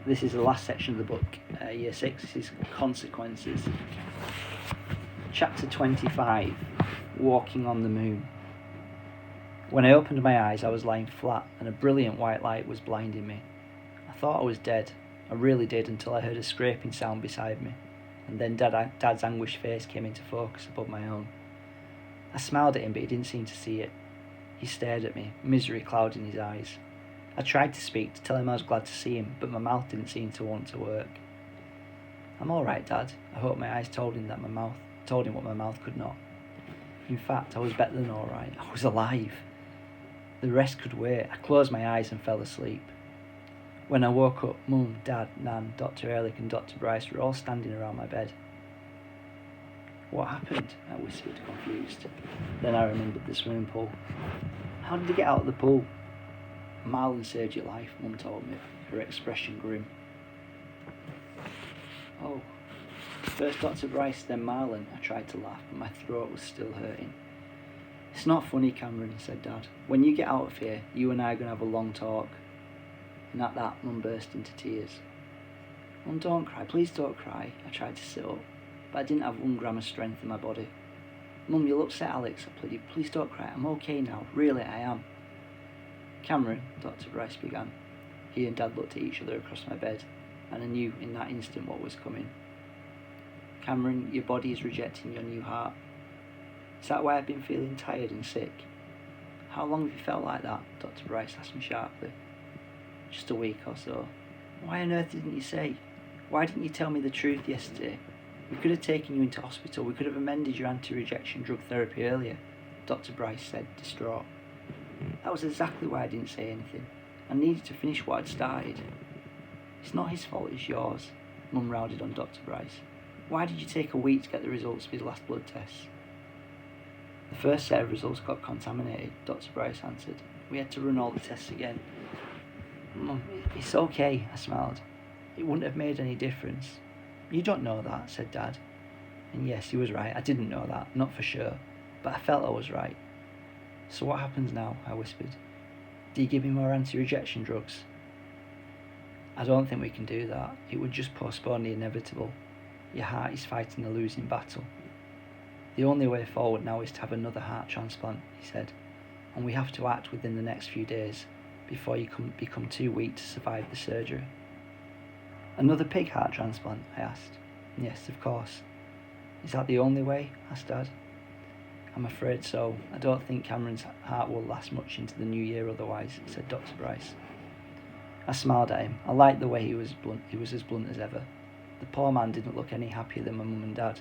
This is the last section of the book, Year 6. This is Consequences. Chapter 25, Walking on the Moon. When I opened my eyes, I was lying flat, and a brilliant white light was blinding me. I thought I was dead. I really did, until I heard a scraping sound beside me, and then Dad's anguished face came into focus above my own. I smiled at him, but he didn't seem to see it. He stared at me, misery clouding his eyes. I tried to speak, to tell him I was glad to see him, but my mouth didn't seem to want to work. "I'm all right, Dad." I hoped my eyes told him what my mouth could not. In fact, I was better than all right. I was alive. The rest could wait. I closed my eyes and fell asleep. When I woke up, Mum, Dad, Nan, Dr. Ehrlich and Dr. Bryce were all standing around my bed. "What happened?" I whispered, confused. Then I remembered the swimming pool. "How did you get out of the pool?" "Marlon saved your life," Mum told me, her expression grim. "Oh, first Dr. Bryce, then Marlon." I tried to laugh, but my throat was still hurting. "It's not funny, Cameron," said Dad. "When you get out of here, you and I are going to have a long talk." And at that, Mum burst into tears. "Mum, don't cry, please don't cry." I tried to sit up, but I didn't have 1 gram of strength in my body. "Mum, you'll upset Alex," I pleaded. "Please don't cry, I'm okay now, really I am." "Cameron," Dr. Bryce began. He and Dad looked at each other across my bed, and I knew in that instant what was coming. "Cameron, your body is rejecting your new heart. Is that why I've been feeling tired and sick?" "How long have you felt like that?" Dr. Bryce asked me sharply. "Just a week or so." "Why on earth didn't you say? Why didn't you tell me the truth yesterday? We could have taken you into hospital. We could have amended your anti-rejection drug therapy earlier," Dr. Bryce said, distraught. "That was exactly why I didn't say anything. I needed to finish what I'd started." "It's not his fault, it's yours," Mum rounded on Dr. Bryce. "Why did you take a week to get the results of his last blood tests?" "The first set of results got contaminated," Dr. Bryce answered. "We had to run all the tests again." "Mum, it's okay," I smiled. "It wouldn't have made any difference." "You don't know that," said Dad. And yes, he was right. I didn't know that, not for sure, but I felt I was right. "So what happens now?" I whispered. "Do you give me more anti-rejection drugs?" "I don't think we can do that. It would just postpone the inevitable. Your heart is fighting a losing battle. The only way forward now is to have another heart transplant," he said, "and we have to act within the next few days, before you become too weak to survive the surgery." "Another pig heart transplant?" I asked. "Yes, of course." "Is that the only way?" asked Dad. "I'm afraid so. I don't think Cameron's heart will last much into the new year otherwise," said Dr. Bryce. I smiled at him. I liked the way he was blunt. He was as blunt as ever. The poor man didn't look any happier than my mum and Dad.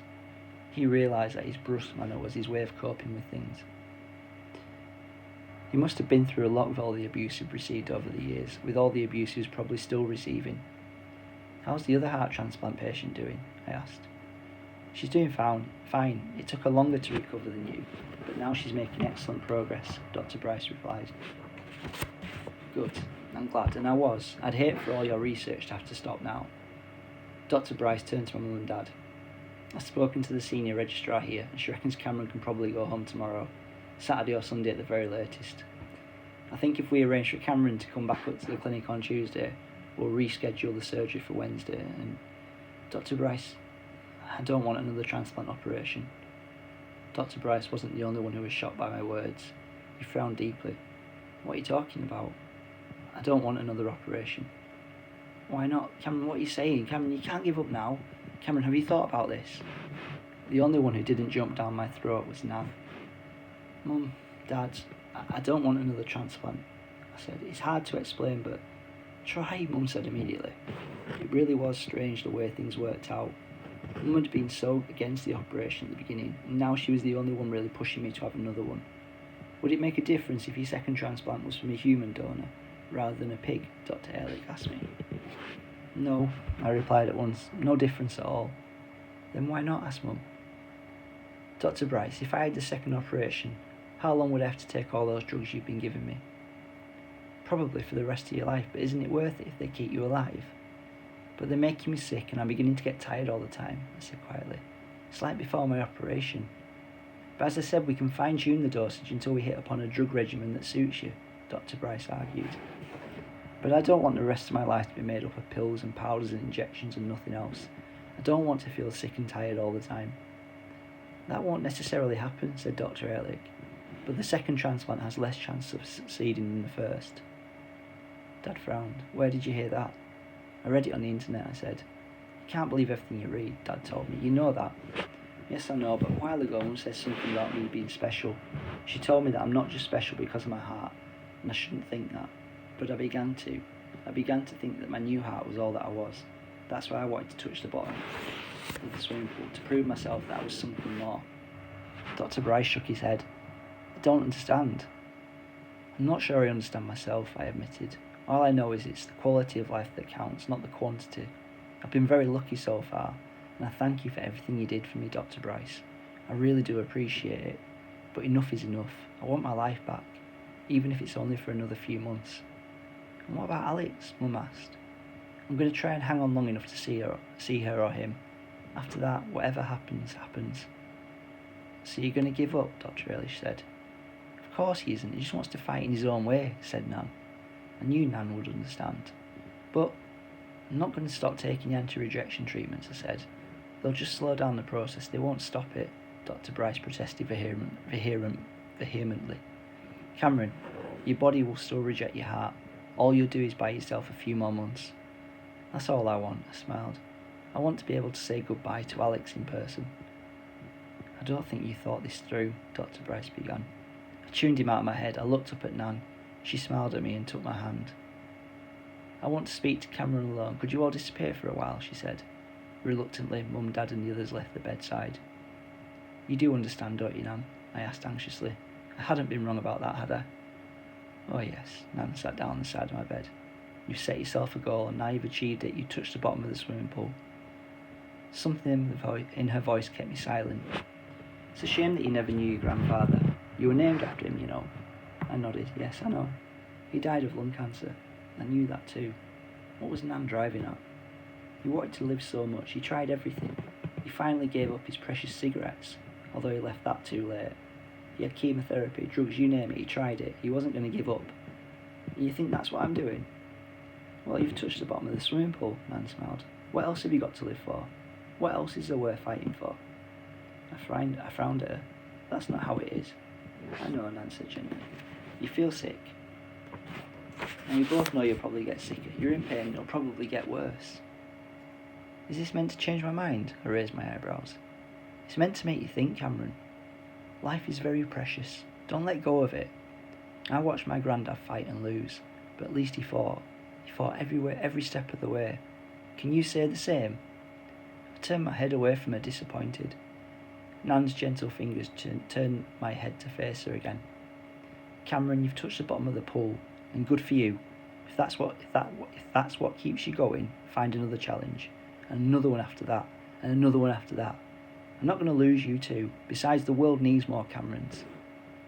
He realised that his brusque manner was his way of coping with things. He must have been through a lot with all the abuse he'd received over the years, with all the abuse he was probably still receiving. "How's the other heart transplant patient doing?" I asked. "She's doing fine. It took her longer to recover than you, but now she's making excellent progress," Dr. Bryce replied. "Good, I'm glad, and I was. I'd hate for all your research to have to stop now." Dr. Bryce turned to my mum and Dad. "I've spoken to the senior registrar here, and she reckons Cameron can probably go home tomorrow, Saturday or Sunday at the very latest. I think if we arrange for Cameron to come back up to the clinic on Tuesday, we'll reschedule the surgery for Wednesday, and Dr. Bryce, I don't want another transplant operation." Dr. Bryce wasn't the only one who was shocked by my words. He frowned deeply. "What are you talking about?" "I don't want another operation." "Why not? Cameron, what are you saying? Cameron, you can't give up now. Cameron, have you thought about this?" The only one who didn't jump down my throat was Nan. "Mum, Dad, I don't want another transplant," I said. "It's hard to explain, but..." "Try," Mum said immediately. It really was strange the way things worked out. Mum had been so against the operation at the beginning, and now she was the only one really pushing me to have another one. "Would it make a difference if your second transplant was from a human donor, rather than a pig?" Dr. Ehrlich asked me. "No," I replied at once. "No difference at all." "Then why not?" asked Mum. "Dr. Bryce, if I had the second operation, how long would I have to take all those drugs you've been giving me?" "Probably for the rest of your life, but isn't it worth it if they keep you alive?" "But they're making me sick and I'm beginning to get tired all the time," I said quietly. "It's like before my operation." "But as I said, we can fine-tune the dosage until we hit upon a drug regimen that suits you," Dr. Bryce argued. But I don't want the rest of my life to be made up of pills and powders and injections and nothing else. I don't want to feel sick and tired all the time. That won't necessarily happen, said Dr. Ehrlich, but the second transplant has less chance of succeeding than the first. Dad frowned. Where did you hear that? I read it on the internet, I said. You can't believe everything you read, Dad told me. You know that. Yes, I know, but a while ago Mum said something about me being special. She told me that I'm not just special because of my heart, and I shouldn't think that. But I began to. I began to think that my new heart was all that I was. That's why I wanted to touch the bottom of the swimming pool, to prove myself that I was something more. Dr. Bryce shook his head. I don't understand. I'm not sure I understand myself, I admitted. All I know is it's the quality of life that counts, not the quantity. I've been very lucky so far, and I thank you for everything you did for me, Dr. Bryce. I really do appreciate it, but enough is enough. I want my life back, even if it's only for another few months. And what about Alex? Mum asked. I'm going to try and hang on long enough to see her or him. After that, whatever happens, happens. So you're going to give up, Dr. Ehrlich said. Of course he isn't, he just wants to fight in his own way, said Nan. I knew Nan would understand. But I'm not going to stop taking the anti-rejection treatments, I said. They'll just slow down the process, they won't stop it, Dr. Bryce protested vehemently. Cameron, your body will still reject your heart. All you'll do is buy yourself a few more months. That's all I want, I smiled. I want to be able to say goodbye to Alex in person. I don't think you thought this through, Dr. Bryce began. I tuned him out of my head. I looked up at Nan. She smiled at me and took my hand. I want to speak to Cameron alone. Could you all disappear for a while, she said. Reluctantly, Mum, Dad and the others left the bedside. You do understand, don't you, Nan? I asked anxiously. I hadn't been wrong about that, had I? Oh yes, Nan sat down on the side of my bed. You've set yourself a goal and now you've achieved it. You touched the bottom of the swimming pool. Something in her voice kept me silent. It's a shame that you never knew your grandfather. You were named after him, you know. I nodded. Yes, I know. He died of lung cancer. I knew that too. What was Nan driving at? He wanted to live so much. He tried everything. He finally gave up his precious cigarettes, although he left that too late. He had chemotherapy, drugs, you name it, he tried it. He wasn't going to give up. And you think that's what I'm doing? Well, you've touched the bottom of the swimming pool, Nan smiled. What else have you got to live for? What else is there worth fighting for? I frowned at her. That's not how it is. I know, Nan said gently. You feel sick. And we both know you'll probably get sicker. You're in pain and it'll probably get worse. Is this meant to change my mind? I raised my eyebrows. It's meant to make you think, Cameron. Life is very precious. Don't let go of it. I watched my granddad fight and lose, but at least he fought. He fought every step of the way. Can you say the same? I turned my head away from her, disappointed. Nan's gentle fingers turned my head to face her again. Cameron, you've touched the bottom of the pool, and good for you. If that's what keeps you going, find another challenge, and another one after that, and another one after that. I'm not going to lose you too. Besides, the world needs more Camerons.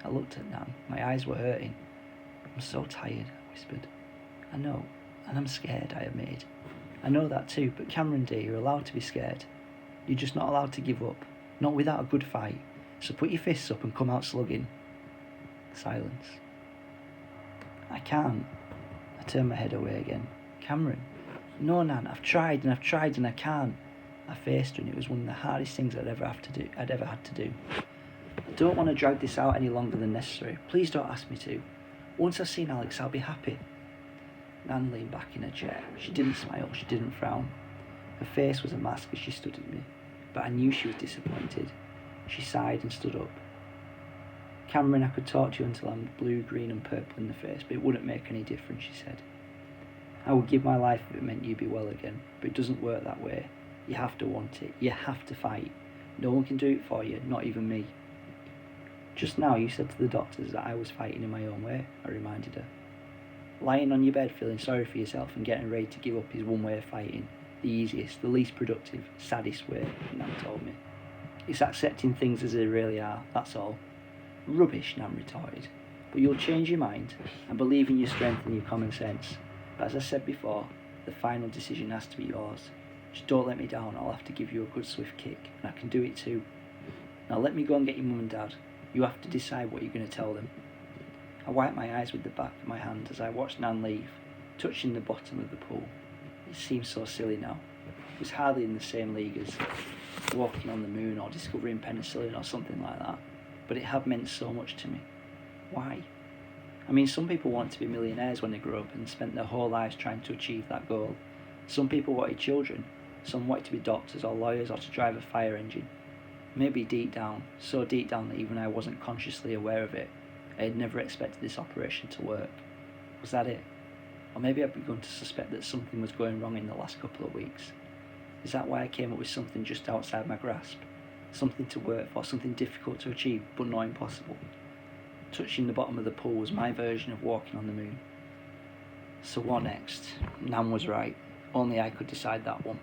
I looked at Nan. My eyes were hurting. I'm so tired, I whispered. I know, and I'm scared, I admitted. I know that too, but Cameron dear, you're allowed to be scared. You're just not allowed to give up. Not without a good fight. So put your fists up and come out slugging. Silence. I can't. I turned my head away again. Cameron. No, Nan, I've tried and I can't. I faced her and it was one of the hardest things I'd ever had to do. I don't want to drag this out any longer than necessary. Please don't ask me to. Once I've seen Alex, I'll be happy. Nan leaned back in her chair. She didn't smile, she didn't frown. Her face was a mask as she stood at me, but I knew she was disappointed. She sighed and stood up. Cameron, I could talk to you until I'm blue, green and purple in the face, but it wouldn't make any difference, she said. I would give my life if it meant you'd be well again, but it doesn't work that way. You have to want it. You have to fight. No one can do it for you, not even me. Just now you said to the doctors that I was fighting in my own way, I reminded her. Lying on your bed feeling sorry for yourself and getting ready to give up is one way of fighting. The easiest, the least productive, saddest way, Nan told me. It's accepting things as they really are, that's all. Rubbish, Nan retorted. But you'll change your mind and believe in your strength and your common sense. But as I said before, the final decision has to be yours. Just don't let me down, I'll have to give you a good swift kick, and I can do it too. Now let me go and get your mum and dad. You have to decide what you're going to tell them. I wiped my eyes with the back of my hand as I watched Nan leave. touching the bottom of the pool. It seems so silly now. It was hardly in the same league as walking on the moon or discovering penicillin or something like that, but it had meant so much to me. Why? I mean, some people want to be millionaires when they grow up and spent their whole lives trying to achieve that goal. Some people wanted children, some wanted to be doctors or lawyers or to drive a fire engine. Maybe deep down, so deep down that even I wasn't consciously aware of it, I had never expected this operation to work. Was that it? Or maybe I'd begun to suspect that something was going wrong in the last couple of weeks. Is that why I came up with something just outside my grasp? Something to work for, something difficult to achieve, but not impossible. Touching the bottom of the pool was my version of walking on the moon. So what next? Nan was right. Only I could decide that one.